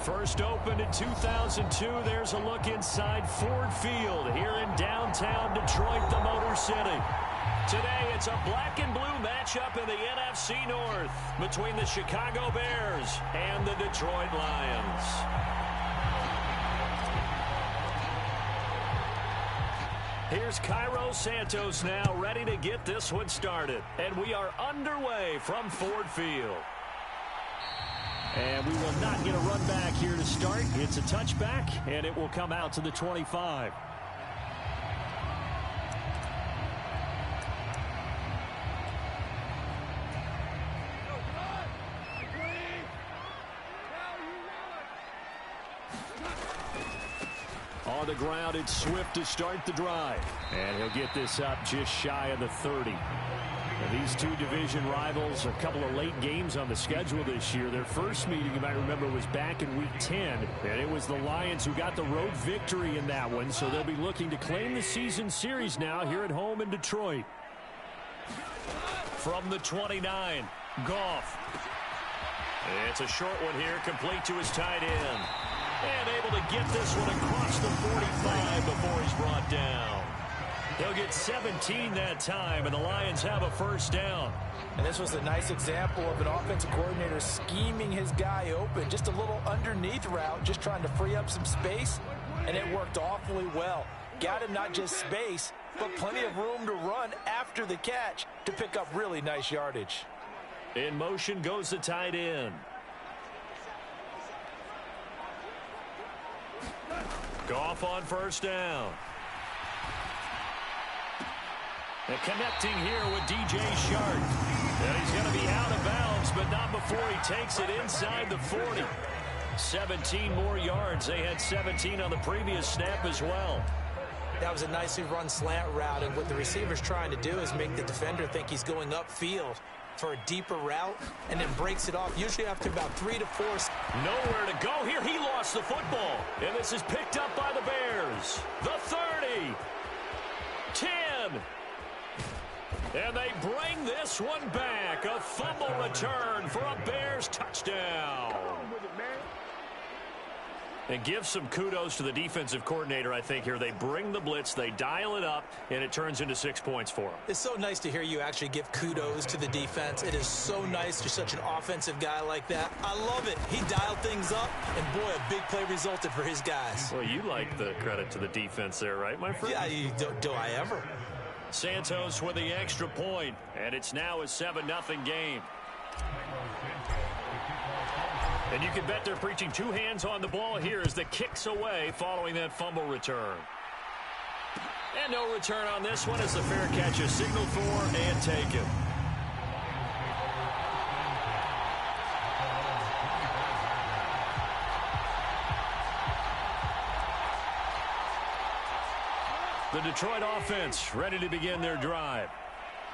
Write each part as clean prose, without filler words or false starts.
First opened in 2002. There's a look inside Ford Field here in downtown Detroit, the Motor City. Today, it's a black and blue matchup in the NFC North between the Chicago Bears and the Detroit Lions. Here's Cairo Santos now ready to get this one started. And we are underway from Ford Field. And we will not get a run back here to start. It's a touchback, and it will come out to the 25. On the ground, it's Swift to start the drive. And he'll get this up just shy of the 30. And these two division rivals, a couple of late games on the schedule this year. Their first meeting, you might remember, was back in Week 10. And it was the Lions who got the road victory in that one. So they'll be looking to claim the season series now here at home in Detroit. From the 29, Goff. It's a short one here, complete to his tight end. And able to get this one across the 45 before he's brought down. He'll get 17 that time, and the Lions have a first down. And this was a nice example of an offensive coordinator scheming his guy open. Just a little underneath route, just trying to free up some space, and it worked awfully well. Got him not just space, but plenty of room to run after the catch to pick up really nice yardage. In motion goes the tight end. Goff on first down. And connecting here with DJ Shark. And he's going to be out of bounds, but not before he takes it inside the 40. 17 more yards. They had 17 on the previous snap as well. That was a nicely run slant route, and what the receiver's trying to do is make the defender think he's going upfield for a deeper route, and then breaks it off, usually after about 3 to 4. Nowhere to go here. He lost the football, and this is picked up by the Bears. The 30. 10. And they bring this one back. A fumble return for a Bears touchdown. And give some kudos to the defensive coordinator, I think, here. They bring the blitz, they dial it up, and it turns into 6 points for them. It's so nice to hear you actually give kudos to the defense. It is so nice to such an offensive guy like that. I love it. He dialed things up, and boy, a big play resulted for his guys. Well, you like the credit to the defense there, right, my friend? Yeah, do I ever? Santos with the extra point, and it's now a 7-0 game. And you can bet they're preaching two hands on the ball here as the kick's away following that fumble return. And no return on this one as the fair catch is signaled for and taken. The Detroit offense ready to begin their drive.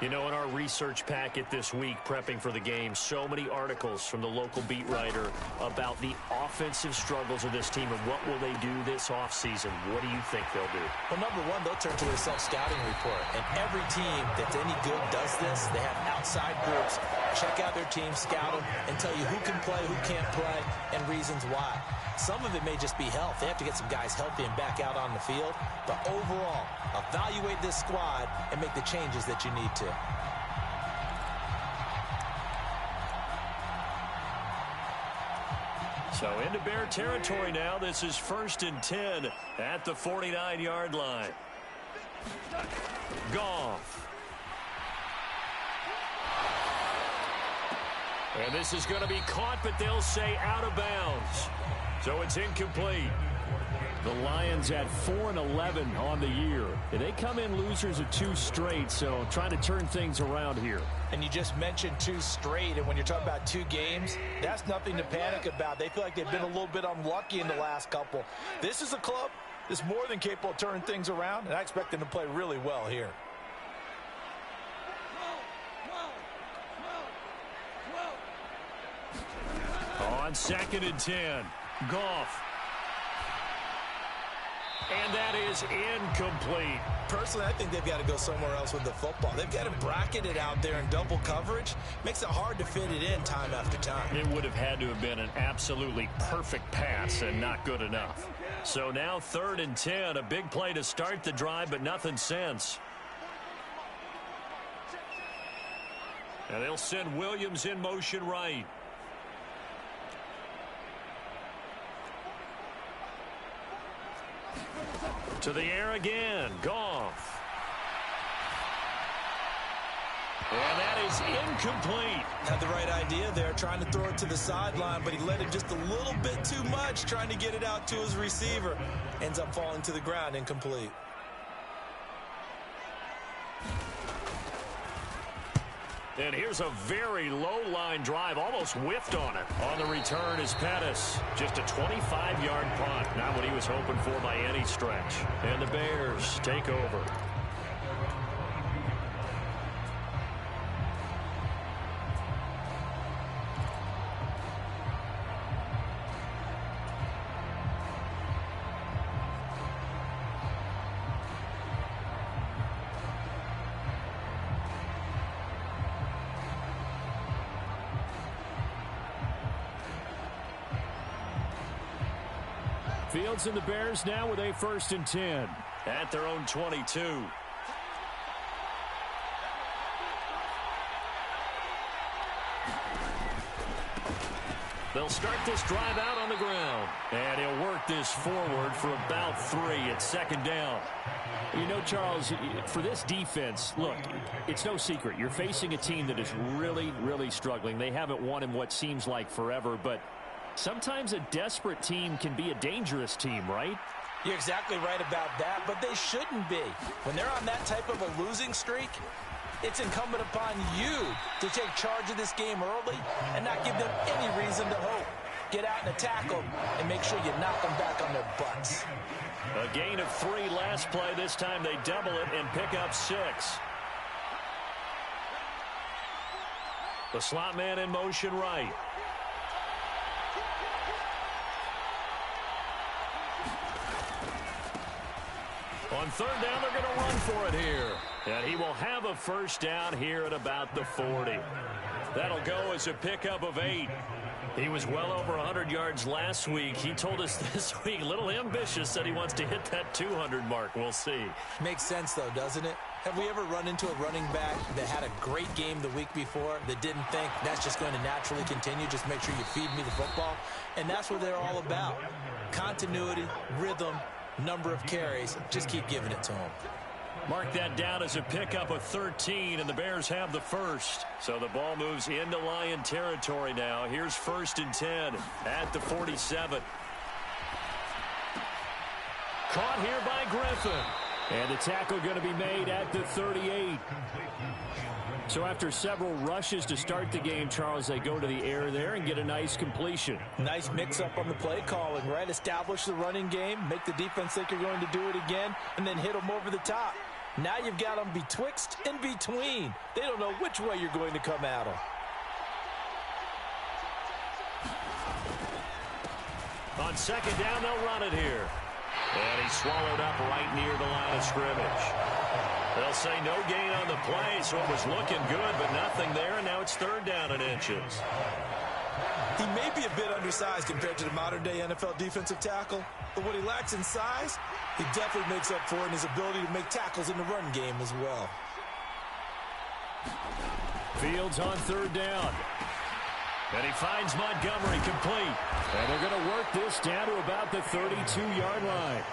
You know, in our research packet this week, prepping for the game, so many articles from the local beat writer about the offensive struggles of this team and what will they do this offseason. What do you think they'll do? Well, number one, they'll turn to a self-scouting report. And every team that's any good does this. They have outside groups. Check out their team, scout them, and tell you who can play, who can't play, and reasons why. Some of it may just be health. They have to get some guys healthy and back out on the field. But overall, evaluate this squad and make the changes that you need to. So into Bear territory now. This is 1st and 10 at the 49-yard line. Goff. And this is going to be caught, but they'll say out of bounds. So it's incomplete. The Lions at 4-11 on the year. And they come in losers of 2 straight, so trying to turn things around here. And you just mentioned 2 straight, and when you're talking about 2 games, that's nothing to panic about. They feel like they've been a little bit unlucky in the last couple. This is a club that's more than capable of turning things around, and I expect them to play really well here. On 2nd and 10, Goff. And that is incomplete. Personally, I think they've got to go somewhere else with the football. They've got to bracket it out there in double coverage. Makes it hard to fit it in time after time. It would have had to have been an absolutely perfect pass and not good enough. So now 3rd and 10, a big play to start the drive, but nothing since. And they'll send Williams in motion right. To the air again, Goff. And that is incomplete. Had the right idea there, trying to throw it to the sideline, but he let it just a little bit too much, trying to get it out to his receiver. Ends up falling to the ground, incomplete. And here's a very low-line drive, almost whiffed on it. On the return is Pettis. Just a 25-yard punt, not what he was hoping for by any stretch. And the Bears take over. Fields and the Bears now with a 1st and 10 at their own 22. They'll start this drive out on the ground. And he'll work this forward for about 3 at 2nd down. You know, Charles, for this defense, look, it's no secret. You're facing a team that is really, really struggling. They haven't won in what seems like forever, but sometimes a desperate team can be a dangerous team, right? You're exactly right about that, but they shouldn't be. When they're on that type of a losing streak, it's incumbent upon you to take charge of this game early and not give them any reason to hope. Get out and attack them and make sure you knock them back on their butts. A gain of 3 last play. This time they double it and pick up 6. The slot man in motion right. On 3rd down, they're going to run for it here. And he will have a 1st down here at about the 40. That'll go as a pickup of 8. He was well over 100 yards last week. He told us this week, a little ambitious, said he wants to hit that 200 mark. We'll see. Makes sense, though, doesn't it? Have we ever run into a running back that had a great game the week before that didn't think that's just going to naturally continue? Just make sure you feed me the football. And that's what they're all about. Continuity, rhythm, number of carries. Just keep giving it to him. Mark that down as a pickup of 13, and the Bears have the 1st. So the ball moves into Lion territory now. Here's 1st and 10 at the 47. Caught here by Griffin. And the tackle going to be made at the 38. So after several rushes to start the game, Charles, they go to the air there and get a nice completion. Nice mix-up on the play calling, right? Establish the running game, make the defense think you're going to do it again, and then hit them over the top. Now you've got them betwixt and between. They don't know which way you're going to come at them. On 2nd down, they'll run it here. And he's swallowed up right near the line of scrimmage. They'll say no gain on the play, so it was looking good, but nothing there, and now it's 3rd down and inches. He may be a bit undersized compared to the modern-day NFL defensive tackle, but what he lacks in size, he definitely makes up for it in his ability to make tackles in the run game as well. Fields on 3rd down. And he finds Montgomery complete. And they're going to work this down to about the 32-yard line.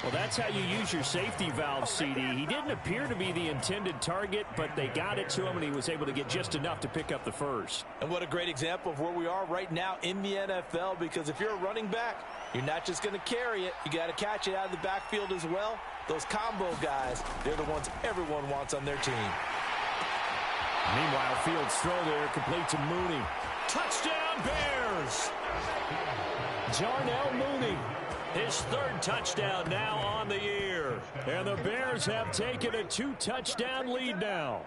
Well, that's how you use your safety valve, CD. He didn't appear to be the intended target, but they got it to him, and he was able to get just enough to pick up the 1st. And what a great example of where we are right now in the NFL, because if you're a running back, you're not just going to carry it. You got to catch it out of the backfield as well. Those combo guys, they're the ones everyone wants on their team. Meanwhile, Fields' throw there complete to Mooney. Touchdown, Bears! Jarnell Mooney. His 3rd touchdown now on the year. And the Bears have taken a 2-touchdown lead now.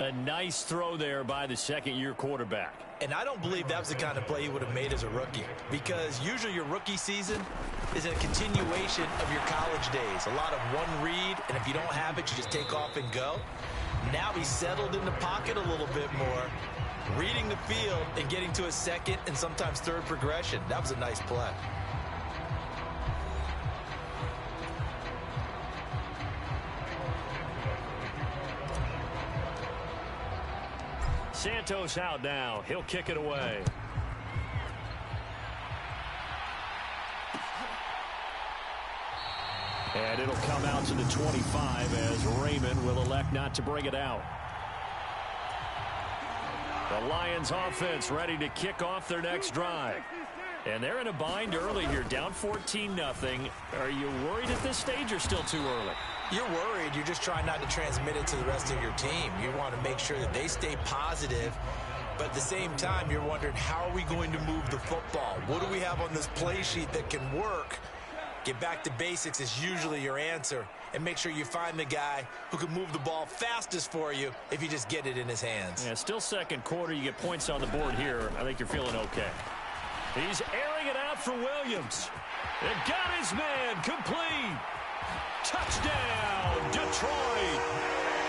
A nice throw there by the second-year quarterback. And I don't believe that was the kind of play he would have made as a rookie, because usually your rookie season is a continuation of your college days. A lot of one read, and if you don't have it, you just take off and go. Now he's settled in the pocket a little bit more, reading the field and getting to a second and sometimes third progression. That was a nice play. Santos out now. He'll kick it away. And it'll come out to the 25 as Raymond will elect not to bring it out. The Lions offense ready to kick off their next drive. And they're in a bind early here, down 14-0. Are you worried at this stage or still too early? You're worried. You're just trying not to transmit it to the rest of your team. You want to make sure that they stay positive. But at the same time, you're wondering, how are we going to move the football? What do we have on this play sheet that can work? Get back to basics is usually your answer. And make sure you find the guy who can move the ball fastest for you if you just get it in his hands. Yeah, still second quarter. You get points on the board here. I think you're feeling okay. He's airing it out for Williams. And got his man complete. Touchdown, Detroit.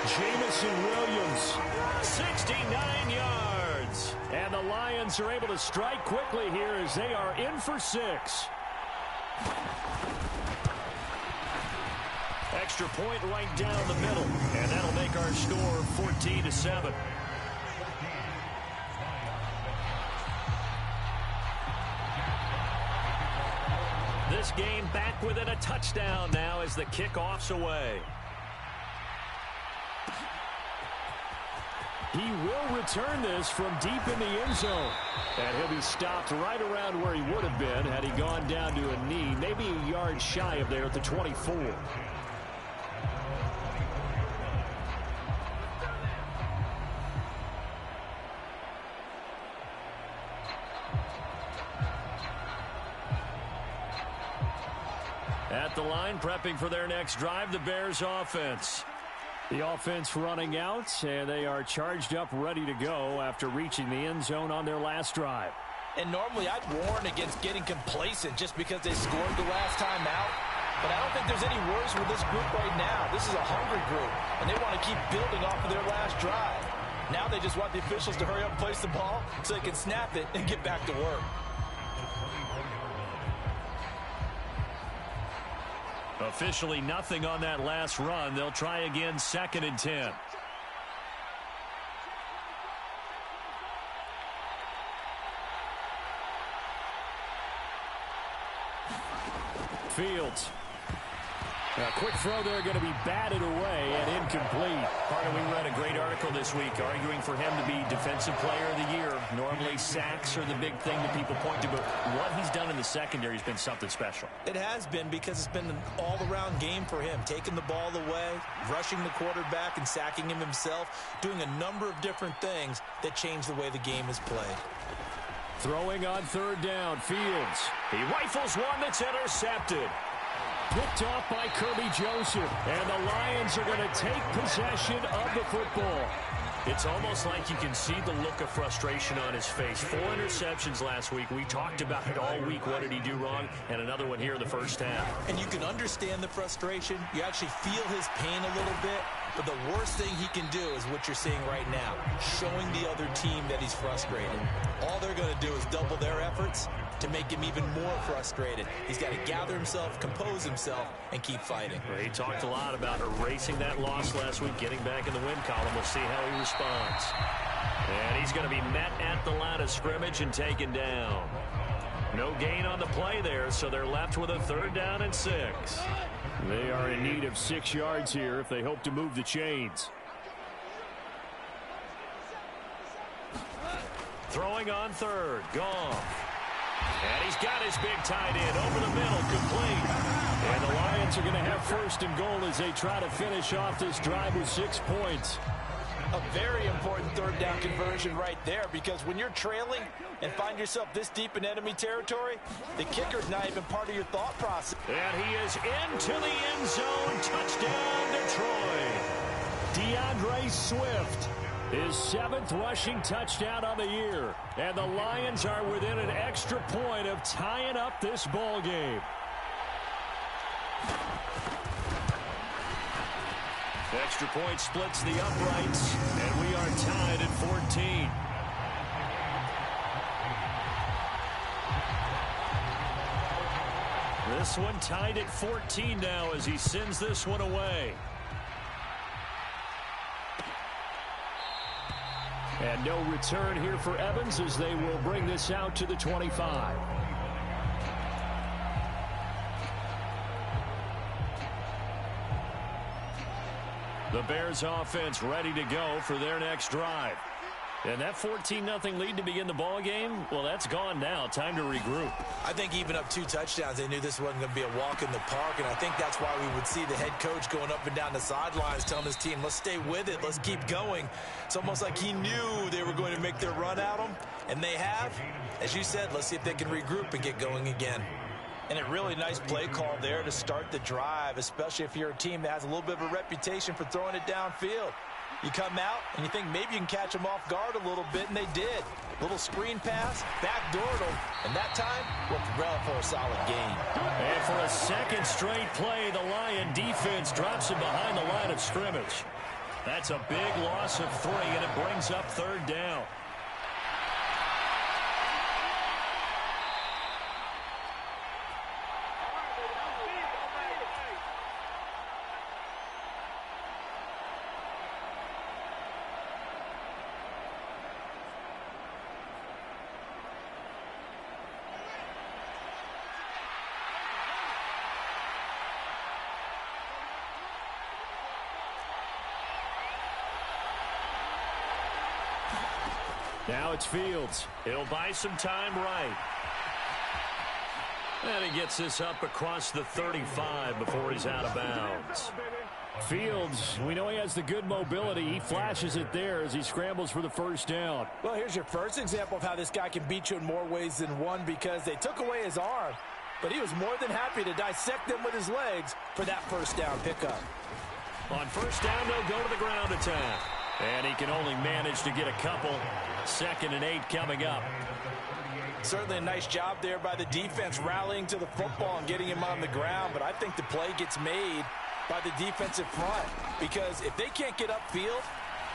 Jamison Williams, 69 yards. And the Lions are able to strike quickly here as they are in for 6. Extra point right down the middle. And that'll make our score 14-7. This game back within a touchdown now as the kickoff's away. He will return this from deep in the end zone. And he'll be stopped right around where he would have been had he gone down to a knee, maybe a yard shy of there at the 24. At the line, prepping for their next drive, the Bears offense. The offense running out, and they are charged up, ready to go after reaching the end zone on their last drive. And normally I'd warn against getting complacent just because they scored the last time out. But I don't think there's any worries with this group right now. This is a hungry group, and they want to keep building off of their last drive. Now they just want the officials to hurry up and place the ball so they can snap it and get back to work. Officially nothing on that last run. They'll try again, 2nd and 10. Fields. A quick throw there, going to be batted away and incomplete. Carter, we read a great article this week arguing for him to be Defensive Player of the Year. Normally sacks are the big thing that people point to, but what he's done in the secondary has been something special. It has been, because it's been an all-around game for him, taking the ball away, rushing the quarterback and sacking him himself, doing a number of different things that change the way the game is played. Throwing on 3rd down, Fields. He rifles one that's intercepted. Picked off by Kirby Joseph. And the Lions are going to take possession of the football. It's almost like you can see the look of frustration on his face. 4 interceptions last week. We talked about it all week. What did he do wrong? And another one here in the first half. And you can understand the frustration. You actually feel his pain a little bit. But the worst thing he can do is what you're seeing right now, showing the other team that he's frustrated. All they're going to do is double their efforts to make him even more frustrated. He's got to gather himself, compose himself, and keep fighting. Well, he talked a lot about erasing that loss last week, getting back in the win column. We'll see how he responds. And he's going to be met at the line of scrimmage and taken down. No gain on the play there, so they're left with a 3rd down and 6. They are in need of 6 yards here if they hope to move the chains. Throwing on 3rd, Goff. And he's got his big tight end over the middle, complete. And the Lions are going to have 1st and goal as they try to finish off this drive with 6 points. A very important 3rd down conversion right there, because when you're trailing and find yourself this deep in enemy territory, the kicker's not even part of your thought process. And he is into the end zone. Touchdown, Detroit. DeAndre Swift His 7th rushing touchdown on the year. And the Lions are within an extra point of tying up this ball game. Extra point splits the uprights, and we are tied at 14. This one tied at 14 now as he sends this one away. And no return here for Evans as they will bring this out to the 25. The Bears offense ready to go for their next drive. And that 14-0 lead to begin the ball game, well, that's gone now. Time to regroup. I think even up 2 touchdowns, they knew this wasn't going to be a walk in the park, and I think that's why we would see the head coach going up and down the sidelines telling his team, let's stay with it, let's keep going. It's almost like he knew they were going to make their run at him, and they have. As you said, let's see if they can regroup and get going again. And a really nice play call there to start the drive, especially if you're a team that has a little bit of a reputation for throwing it downfield. You come out and you think maybe you can catch them off guard a little bit, and they did. Little screen pass, backdoored them, and that time worked well for a solid gain. And for a second straight play, the Lion defense drops him behind the line of scrimmage. That's a big loss of 3, and it brings up 3rd down. Now it's Fields. He'll buy some time right. And he gets this up across the 35 before he's out of bounds. Fields, we know he has the good mobility. He flashes it there as he scrambles for the first down. Well, here's your first example of how this guy can beat you in more ways than one, because they took away his arm, but he was more than happy to dissect them with his legs for that first down pickup. On first down, they'll go to the ground attack. And he can only manage to get a couple. 2nd and 8 coming up. Certainly a nice job there by the defense rallying to the football and getting him on the ground, but I think the play gets made by the defensive front, because if they can't get upfield,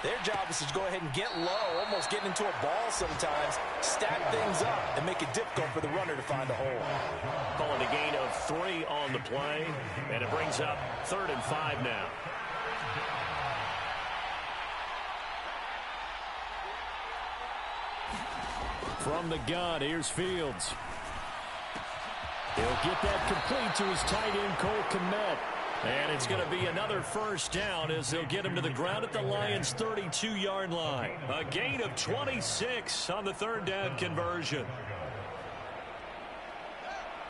their job is to go ahead and get low, almost get into a ball sometimes, stack things up, and make it difficult for the runner to find a hole. Calling a gain of 3 on the play, and it brings up 3rd and 5 now. From the gun, here's Fields. He'll get that complete to his tight end, Cole Kmet. And it's going to be another first down as they'll get him to the ground at the Lions' 32-yard line. A gain of 26 on the 3rd down conversion.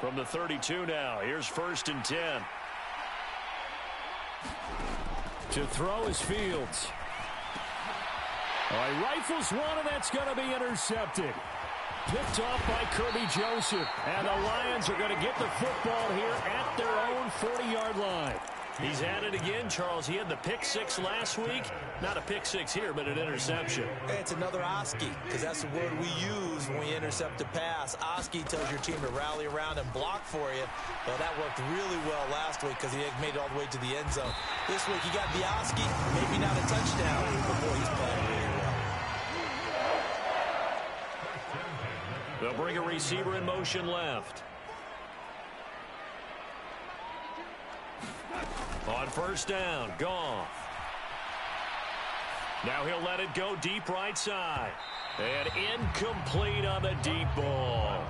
From the 32 now, here's 1st and 10. To throw is Fields. All right, rifles one, and that's going to be intercepted. Picked off by Kirby Joseph. And the Lions are going to get the football here at their own 40-yard line. He's at it again, Charles. He had the pick 6 last week. Not a pick 6 here, but an interception. Hey, it's another Oski, because that's the word we use when we intercept a pass. Oski tells your team to rally around and block for you. Well, that worked really well last week because he had made it all the way to the end zone. This week, he got the Oski, maybe not a touchdown, but boy, he's playing really well. They'll bring a receiver in motion left. On first down, Goff. Now he'll let it go deep right side. And incomplete on the deep ball.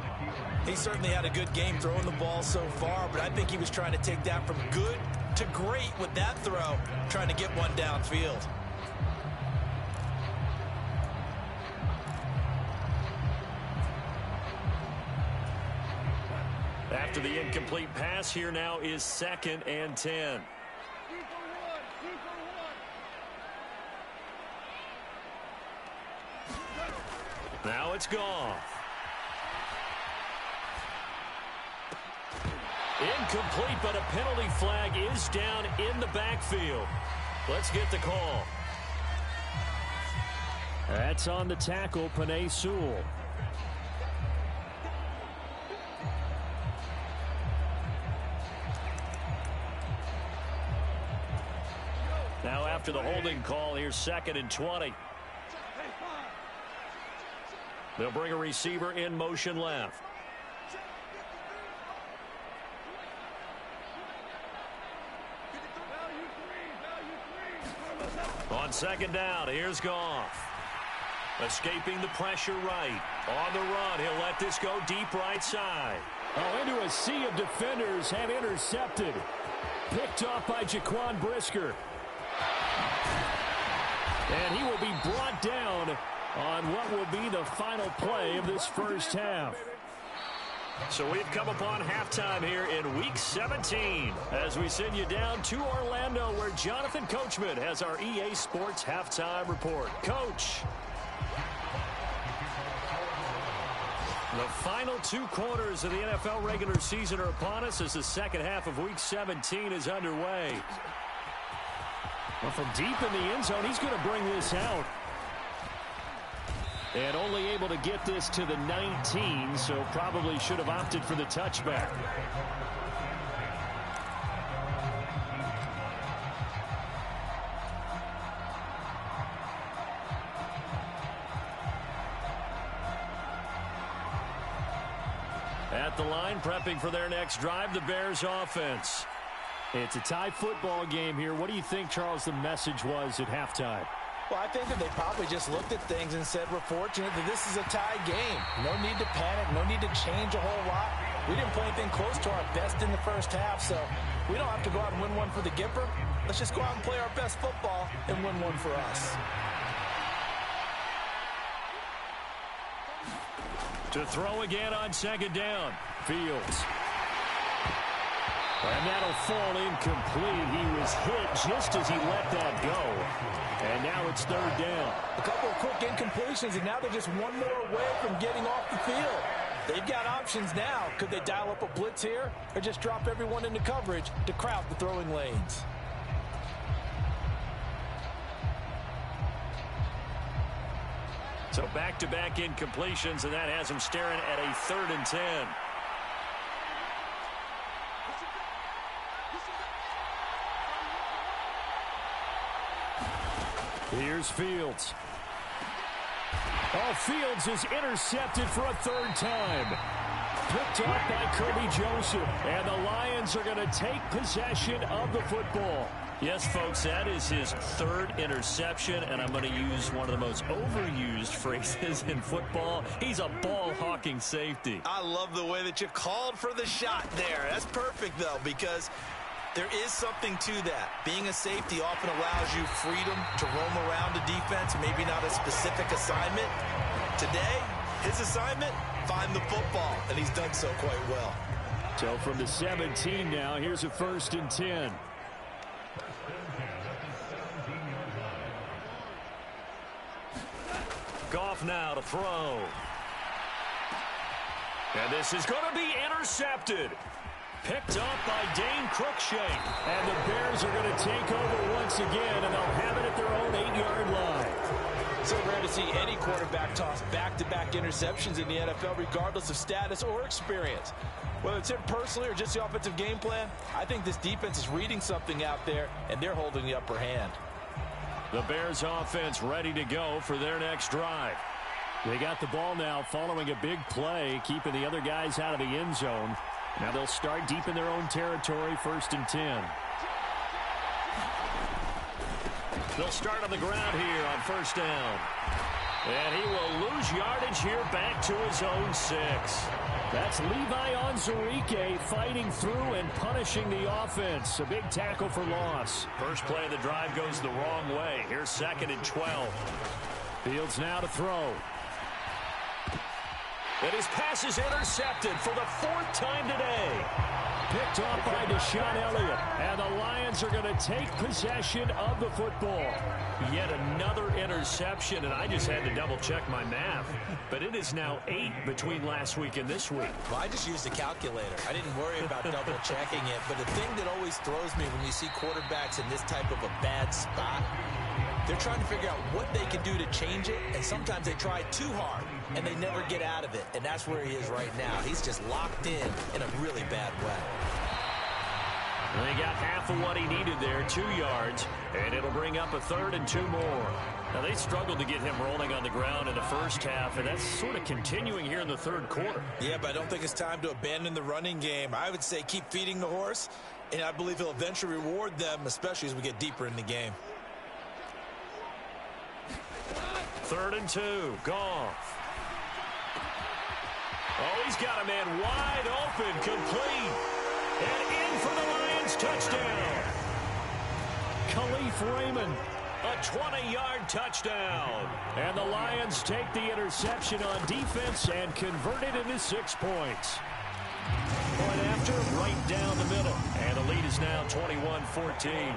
He certainly had a good game throwing the ball so far, but I think he was trying to take that from good to great with that throw, trying to get one downfield. After the incomplete pass, here now is 2nd and 10. Now it's Goff. Incomplete, but a penalty flag is down in the backfield. Let's get the call. That's on the tackle, Penei Sewell. Now after the holding call, here's 2nd and 20. They'll bring a receiver in motion left. On 2nd down, here's Goff. Escaping the pressure right. On the run, he'll let this go deep right side. Oh, into a sea of defenders and intercepted. Picked off by Jaquan Brisker. And he will be brought down on what will be the final play of this first half. So we've come upon halftime here in Week 17 as we send you down to Orlando where Jonathan Coachman has our EA Sports Halftime Report. Coach. The final 2 quarters of the NFL regular season are upon us as the second half of Week 17 is underway. Well, from deep in the end zone, he's going to bring this out. And only able to get this to the 19, so probably should have opted for the touchback. At the line, prepping for their next drive, the Bears offense. It's a tie football game here. What do you think, Charles, the message was at halftime? Well, I think that they probably just looked at things and said, we're fortunate that this is a tie game. No need to panic. No need to change a whole lot. We didn't play anything close to our best in the first half, so we don't have to go out and win one for the Gipper. Let's just go out and play our best football and win one for us. To throw again on 2nd down. Fields. And that'll fall incomplete. He was hit just as he let that go. And now it's 3rd down. A couple of quick incompletions, and now they're just one more away from getting off the field. They've got options now. Could they dial up a blitz here or just drop everyone into coverage to crowd the throwing lanes? So back-to-back incompletions, and that has them staring at a 3rd and 10. Here's Fields. Oh, Fields is intercepted for a 3rd time. Picked off by Kirby Joseph. And the Lions are going to take possession of the football. Yes, folks, that is his 3rd interception, and I'm going to use one of the most overused phrases in football. He's a ball-hawking safety. I love the way that you called for the shot there. That's perfect, though, because there is something to that. Being a safety often allows you freedom to roam around a defense, maybe not a specific assignment. Today, his assignment, find the football, and he's done so quite well. So from the 17 now, here's a 1st and 10. Goff now to throw. And this is going to be intercepted. Picked up by Dane Cruikshank. And the Bears are going to take over once again, and they'll have it at their own 8-yard line. So rare to see any quarterback toss back-to-back interceptions in the NFL, regardless of status or experience. Whether it's him personally or just the offensive game plan, I think this defense is reading something out there, and they're holding the upper hand. The Bears offense ready to go for their next drive. They got the ball now following a big play, keeping the other guys out of the end zone. Now they'll start deep in their own territory, 1st and 10. They'll start on the ground here on 1st down. And he will lose yardage here back to his own 6. That's Levi Onwuzurike fighting through and punishing the offense. A big tackle for loss. First play of the drive goes the wrong way. Here's 2nd and 12. Fields now to throw. And his pass is intercepted for the 4th time today. Picked off by Deshaun Elliott. And the Lions are going to take possession of the football. Yet another interception, and I just had to double-check my math. But it is now 8 between last week and this week. Well, I just used a calculator. I didn't worry about double-checking it. But the thing that always throws me when you see quarterbacks in this type of a bad spot, They're trying to figure out what they can do to change it, and sometimes they try too hard, and they never get out of it, and that's where he is right now. He's just locked in a really bad way. They got half of what he needed there, 2 yards, and it'll bring up a 3rd and 2 more. Now, they struggled to get him rolling on the ground in the first half, and that's sort of continuing here in the 3rd quarter. Yeah, but I don't think it's time to abandon the running game. I would say keep feeding the horse, and I believe he'll eventually reward them, especially as we get deeper in the game. 3rd and 2, Goff. Oh, he's got a man wide open, complete, and in for the Lions touchdown. Khalif Raymond, a 20-yard touchdown. And the Lions take the interception on defense and convert it into 6 points. Point after, right down the middle. And the lead is now 21-14.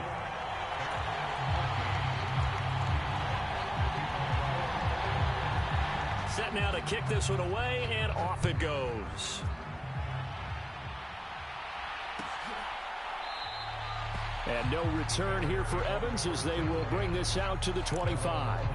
Set now to kick this one away, and off it goes. And no return here for Evans as they will bring this out to the 25.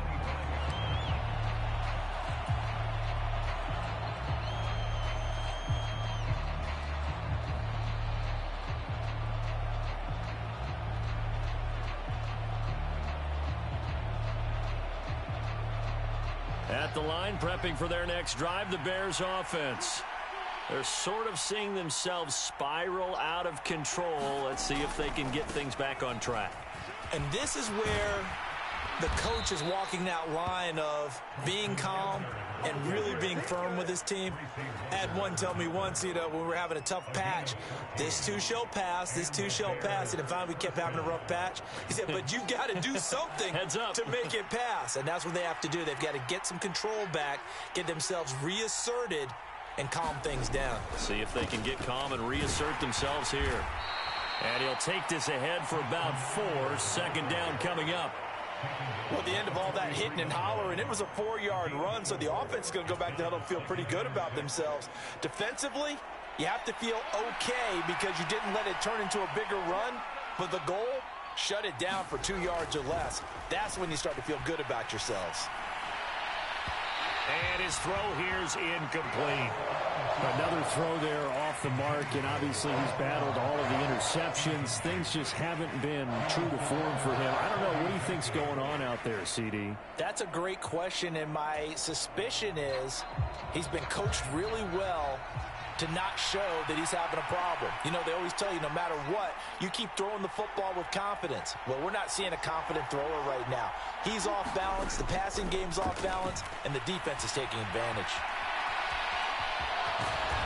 At the line, prepping for their next drive, the Bears offense. They're sort of seeing themselves spiral out of control. Let's see if they can get things back on track. And this is where the coach is walking that line of being calm and really being firm with his team. I had one tell me once, when we were having a tough patch, this too shall pass, this too shall pass. And finally we kept having a rough patch. He said, but you got to do something to make it pass. And that's what they have to do. They've got to get some control back, get themselves reasserted, and calm things down. See if they can get calm and reassert themselves here. And he'll take this ahead for about 4. 2nd down coming up. Well, at the end of all that hitting and hollering, it was a 4-yard run, so the offense is going to go back to huddle and feel pretty good about themselves. Defensively, you have to feel okay because you didn't let it turn into a bigger run, but the goal, shut it down for 2 yards or less. That's when you start to feel good about yourselves. And his throw here's incomplete. Another throw there off the mark, and obviously he's battled all of the interceptions. Things just haven't been true to form for him. I don't know. What do you think's going on out there, CD? That's a great question, and my suspicion is he's been coached really well to not show that he's having a problem. They always tell you no matter what, you keep throwing the football with confidence. Well, we're not seeing a confident thrower right now. He's off balance, the passing game's off balance, and the defense is taking advantage.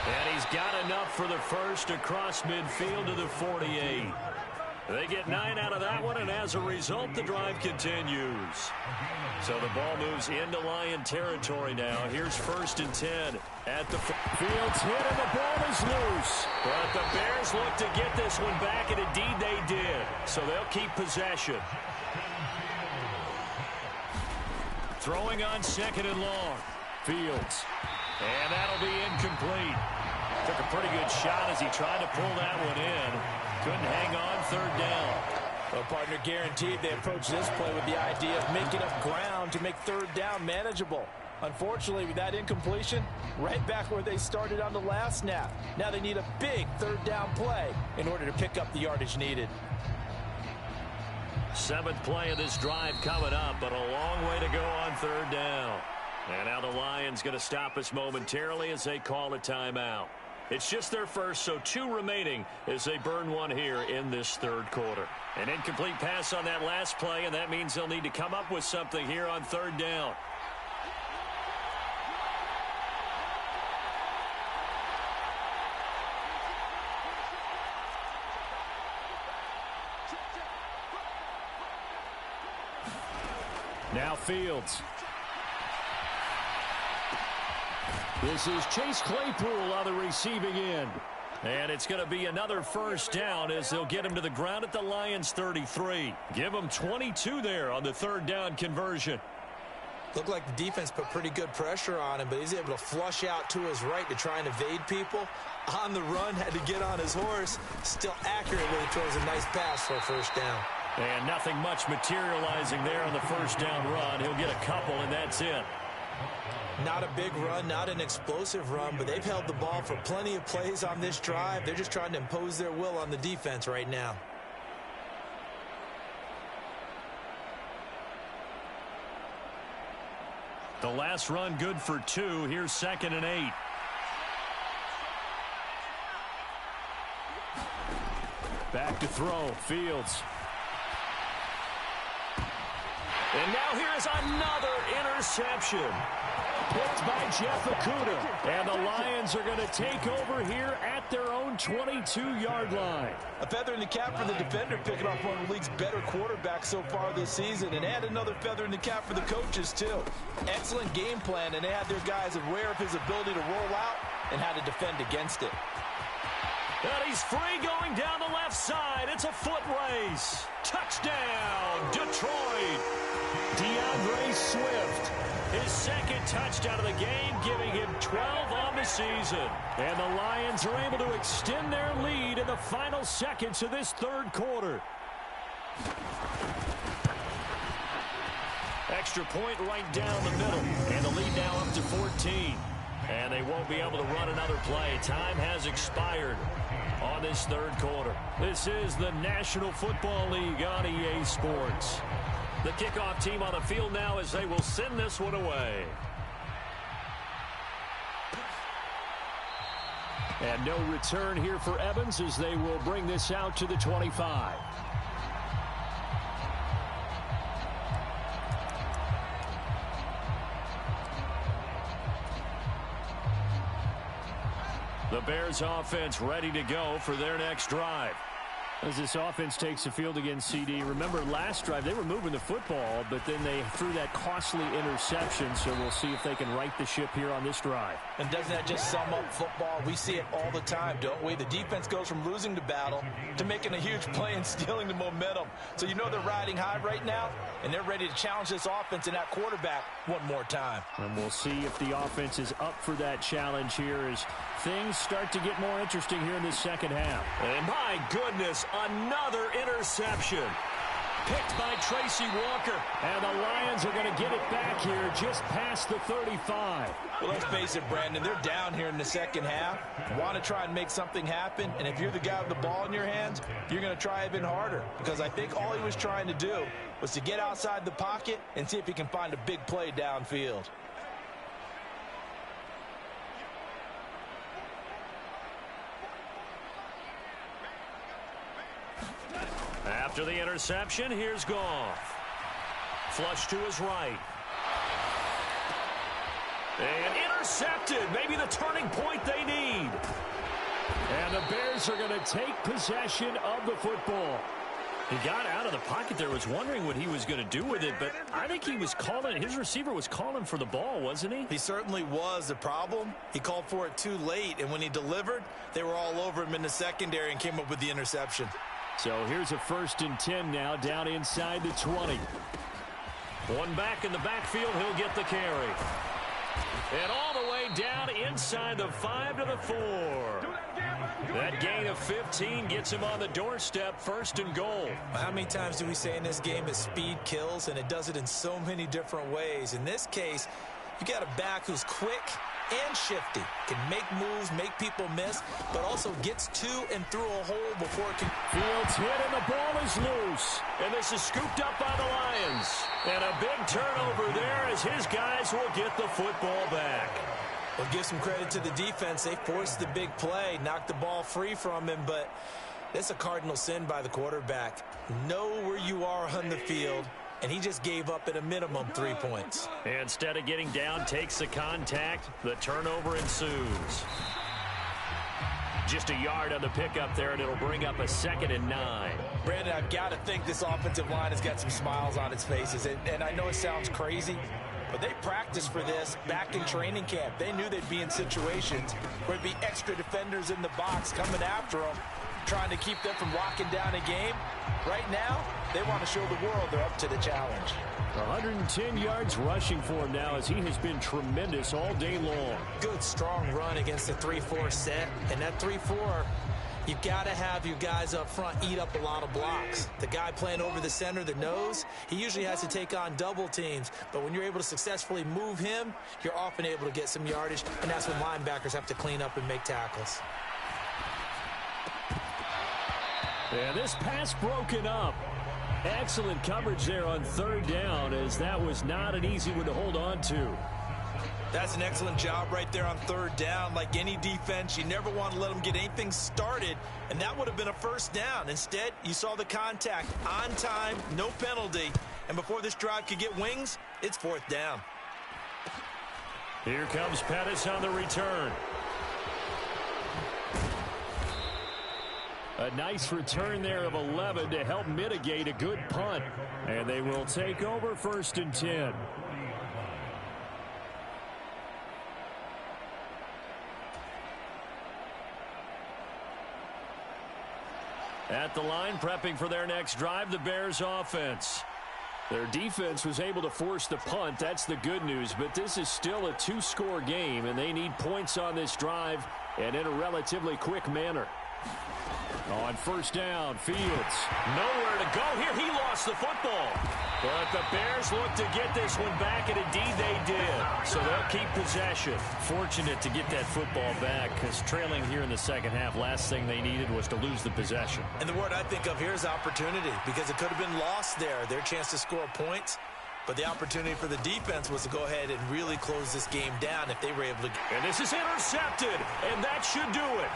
And he's got enough for the first across midfield to the 48. They get 9 out of that one, and as a result, the drive continues. So the ball moves into Lion territory now. Here's 1st and 10 at the Fields hit, and the ball is loose. But the Bears look to get this one back, and indeed they did. So they'll keep possession. Throwing on 2nd and long. Fields. And that'll be incomplete. Took a pretty good shot as he tried to pull that one in. Couldn't hang on. 3rd down. Well, partner, guaranteed they approach this play with the idea of making up ground to make 3rd down manageable. Unfortunately, with that incompletion, right back where they started on the last snap. Now they need a big 3rd down play in order to pick up the yardage needed. 7th play of this drive coming up, but a long way to go on 3rd down. And now the Lions going to stop us momentarily as they call a timeout. It's just their first, so 2 remaining as they burn one here in this 3rd quarter. An incomplete pass on that last play, and that means they'll need to come up with something here on 3rd down. Now Fields. This is Chase Claypool on the receiving end. And it's going to be another 1st down as they'll get him to the ground at the Lions 33. Give him 22 there on the 3rd down conversion. Looked like the defense put pretty good pressure on him, but he's able to flush out to his right to try and evade people. On the run, had to get on his horse. Still accurately throws a nice pass for a 1st down. And nothing much materializing there on the first down run. He'll get a couple, and that's it. Not a big run, not an explosive run, but they've held the ball for plenty of plays on this drive. They're just trying to impose their will on the defense right now. The last run good for 2. Here's 2nd and 8. Back to throw. Fields. And now here is another interception. Picked by Jeff Okudah. And the Lions are going to take over here at their own 22-yard line. A feather in the cap for the defender, picking off one of the league's better quarterbacks so far this season. And add another feather in the cap for the coaches, too. Excellent game plan, and they had their guys aware of his ability to roll out and how to defend against it. And he's free going down the left side. It's a foot race. Touchdown, Detroit. DeAndre Swift. His second touchdown of the game, giving him 12 on the season. And the Lions are able to extend their lead in the final seconds of this third quarter. Extra point right down the middle. And the lead now up to 14. And they won't be able to run another play. Time has expired on this third quarter. This is the National Football League on EA Sports. The kickoff team on the field now as they will send this one away. And no return here for Evans as they will bring this out to the 25. The Bears offense ready to go for their next drive. As this offense takes the field against CD, remember last drive they were moving the football, but then they threw that costly interception, so we'll see if they can right the ship here on this drive. And doesn't that just sum up football? We see it all the time, don't we? The defense goes from losing the battle to making a huge play and stealing the momentum. So you know they're riding high right now, and they're ready to challenge this offense and that quarterback one more time. And we'll see if the offense is up for that challenge here as things start to get more interesting here in this second half. And my goodness, another interception. Picked by Tracy Walker. And the Lions are going to get it back here just past the 35. Well, let's face it, Brandon, they're down here in the second half. Want to try and make something happen, and if you're the guy with the ball in your hands, you're going to try even harder, because I think all he was trying to do was to get outside the pocket and see if he can find a big play downfield. After the interception, here's Goff. Flush to his right. And intercepted. Maybe the turning point they need. And the Bears are going to take possession of the football. He got out of the pocket there, was wondering what he was going to do with it, but I think he was calling, his receiver was calling for the ball, wasn't he? He certainly was. The problem, he called for it too late, and when he delivered, they were all over him in the secondary and came up with the interception. So here's a 1st and 10 now, down inside the 20. One back in the backfield, he'll get the carry. And all the way down inside the 5 to the 4. That gain of 15 gets him on the doorstep, 1st and goal. How many times do we say in this game that speed kills, and it does it in so many different ways? In this case, you got a back who's quick and shifty, can make moves, make people miss, but also gets to and through a hole before it can. Fields hit and the ball is loose. And this is scooped up by the Lions. And a big turnover there as his guys will get the football back. Well, give some credit to the defense. They forced the big play, knocked the ball free from him, but that's a cardinal sin by the quarterback. Know where you are on the field, and he just gave up at a minimum 3 points. Instead of getting down, takes the contact. The turnover ensues. Just a yard on the pickup there, and it'll bring up a 2nd and 9. Brandon, I've got to think this offensive line has got some smiles on its faces, and I know it sounds crazy, but they practiced for this back in training camp. They knew they'd be in situations where there'd be extra defenders in the box coming after them, trying to keep them from locking down a game. Right now, they want to show the world they're up to the challenge. 110 yards rushing for him now as he has been tremendous all day long. Good, strong run against the 3-4 set. And that 3-4, You've got to have your guys up front eat up a lot of blocks. The guy playing over the center, the nose, he usually has to take on double teams. But when you're able to successfully move him, you're often able to get some yardage, and that's when linebackers have to clean up and make tackles. And this pass broken up. Excellent coverage there on third down, as that was not an easy one to hold on to. That's an excellent job right there on third down. Like any defense, you never want to let them get anything started, and that would have been a first down. Instead, you saw the contact on time, no penalty, and before this drive could get wings, it's fourth down. Here comes Pettis on the return. A nice return there of 11 to help mitigate a good punt. And they will take over 1st and 10. At the line, prepping for their next drive, the Bears offense. Their defense was able to force the punt. That's the good news. But this is still a 2-score game, and they need points on this drive and in a relatively quick manner. On 1st down, Fields. Nowhere to go here. He lost the football. But the Bears look to get this one back, and indeed they did. So they'll keep possession. Fortunate to get that football back, because trailing here in the second half, last thing they needed was to lose the possession. And the word I think of here is opportunity, because it could have been lost there, their chance to score points. But the opportunity for the defense was to go ahead and really close this game down if they were able to. And this is intercepted, and that should do it.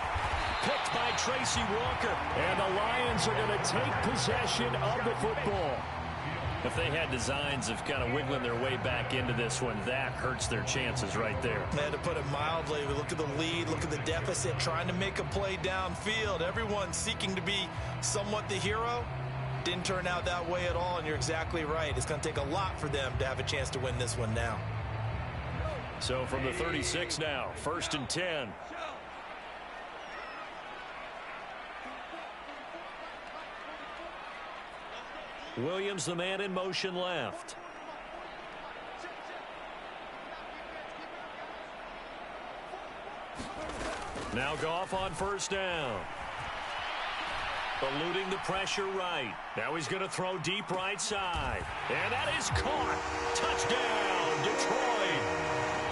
Picked by Tracy Walker, and the Lions are going to take possession of the football. If they had designs of kind of wiggling their way back into this one, that hurts their chances right there. They had to put it mildly. We look at the lead, look at the deficit, trying to make a play downfield. Everyone seeking to be somewhat the hero. Didn't turn out that way at all, and you're exactly right. It's going to take a lot for them to have a chance to win this one now. So from the 36 now, 1st and 10. Williams, the man in motion left. Now Goff on 1st down. Eluding the pressure right. Now he's going to throw deep right side. And that is caught. Touchdown, Detroit.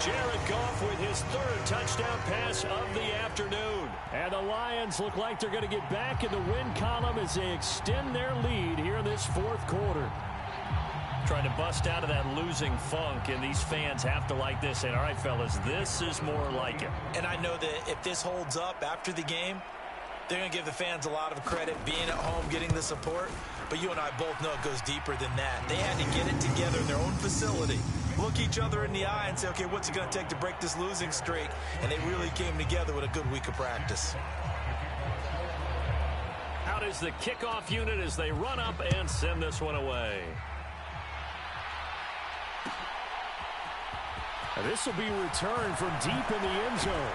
Jared Goff with his 3rd touchdown pass of the afternoon. And the Lions look like they're going to get back in the win column as they extend their lead here in this 4th quarter. Trying to bust out of that losing funk, and these fans have to like this. And all right, fellas, this is more like it. And I know that if this holds up after the game, they're going to give the fans a lot of credit, being at home, getting the support. But you and I both know it goes deeper than that. They had to get it together in their own facility, look each other in the eye and say, okay, what's it going to take to break this losing streak? And they really came together with a good week of practice. Out is the kickoff unit as they run up and send this one away. And this will be returned from deep in the end zone.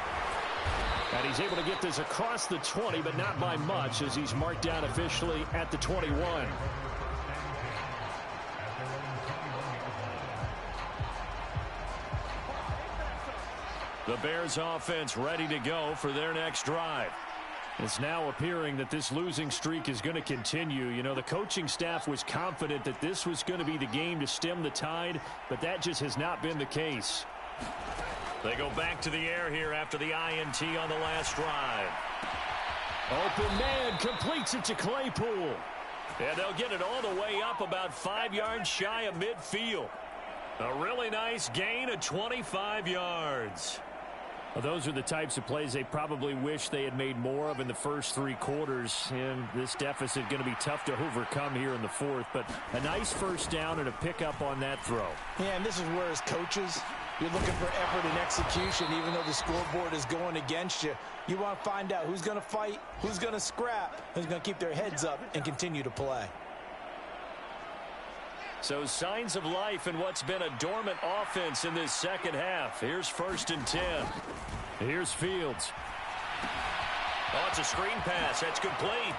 And he's able to get this across the 20, but not by much, as he's marked down officially at the 21. The Bears offense ready to go for their next drive. It's now appearing that this losing streak is going to continue. You know, the coaching staff was confident that this was going to be the game to stem the tide, but that just has not been the case. They go back to the air here after the INT on the last drive. Open man completes it to Claypool. And they'll get it all the way up about 5 yards shy of midfield. A really nice gain of 25 yards. Well, those are the types of plays they probably wish they had made more of in the first 3 quarters. And this deficit going to be tough to overcome here in the 4th. But a nice first down and a pickup on that throw. Yeah, and this is where as coaches, you're looking for effort and execution, even though the scoreboard is going against you. You want to find out who's going to fight, who's going to scrap, who's going to keep their heads up and continue to play. So signs of life in what's been a dormant offense in this second half. Here's 1st and 10. Here's Fields. Oh, it's a screen pass. That's complete.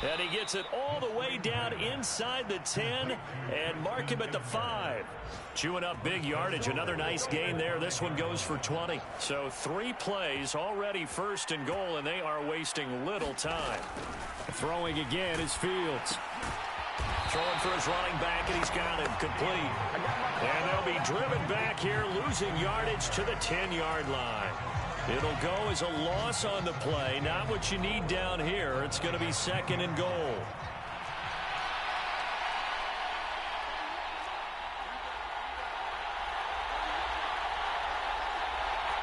And he gets it all the way down inside the 10 and mark him at the 5. Chewing up big yardage. Another nice gain there. This one goes for 20. So 3 plays already 1st and goal, and they are wasting little time. Throwing again is Fields. Throwing for his running back, and he's got him complete. And they'll be driven back here, losing yardage to the 10-yard line. It'll go as a loss on the play. Not what you need down here. It's going to be 2nd and goal.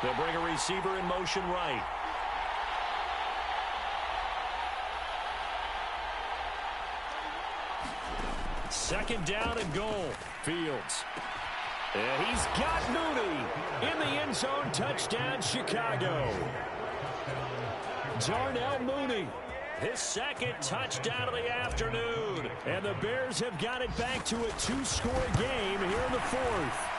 They'll bring a receiver in motion right. Second down and goal. Fields. And he's got Mooney in the end zone. Touchdown, Chicago. Darnell Mooney, his 2nd touchdown of the afternoon. And the Bears have got it back to a 2-score game here in the 4th.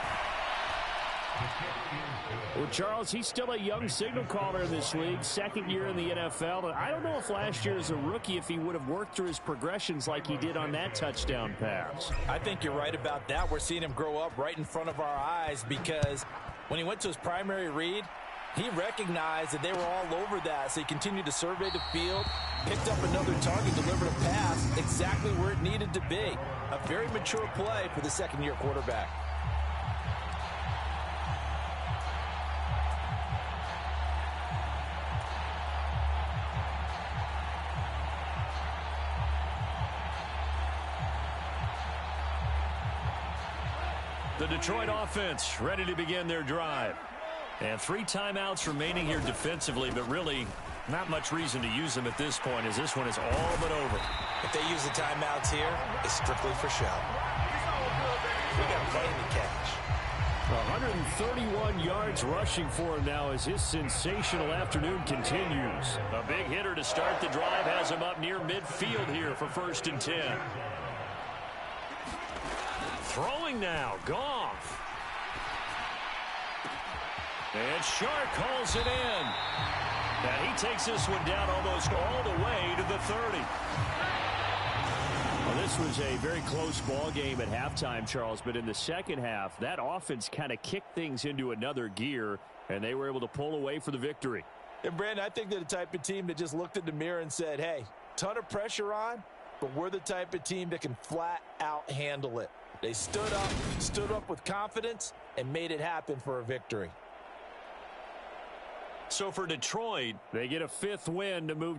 Well, Charles, he's still a young signal caller in this league, 2nd year in the NFL. And I don't know if last year as a rookie, if he would have worked through his progressions like he did on that touchdown pass. I think you're right about that. We're seeing him grow up right in front of our eyes because when he went to his primary read, he recognized that they were all over that, so he continued to survey the field, picked up another target, delivered a pass exactly where it needed to be. A very mature play for the 2nd-year quarterback. The Detroit offense ready to begin their drive. And 3 timeouts remaining here defensively, but really not much reason to use them at this point as this one is all but over. If they use the timeouts here, it's strictly for show. We got plenty to catch. 131 yards rushing for him now as his sensational afternoon continues. A big hitter to start the drive has him up near midfield here for 1st and 10. Throwing now, Goff. And Shark calls it in. And he takes this one down almost all the way to the 30. Well, this was a very close ball game at halftime, Charles, but in the second half, that offense kind of kicked things into another gear, and they were able to pull away for the victory. And, Brandon, I think they're the type of team that just looked in the mirror and said, hey, ton of pressure on, but we're the type of team that can flat out handle it. They stood up with confidence, and made it happen for a victory. So for Detroit, they get a 5th win to move to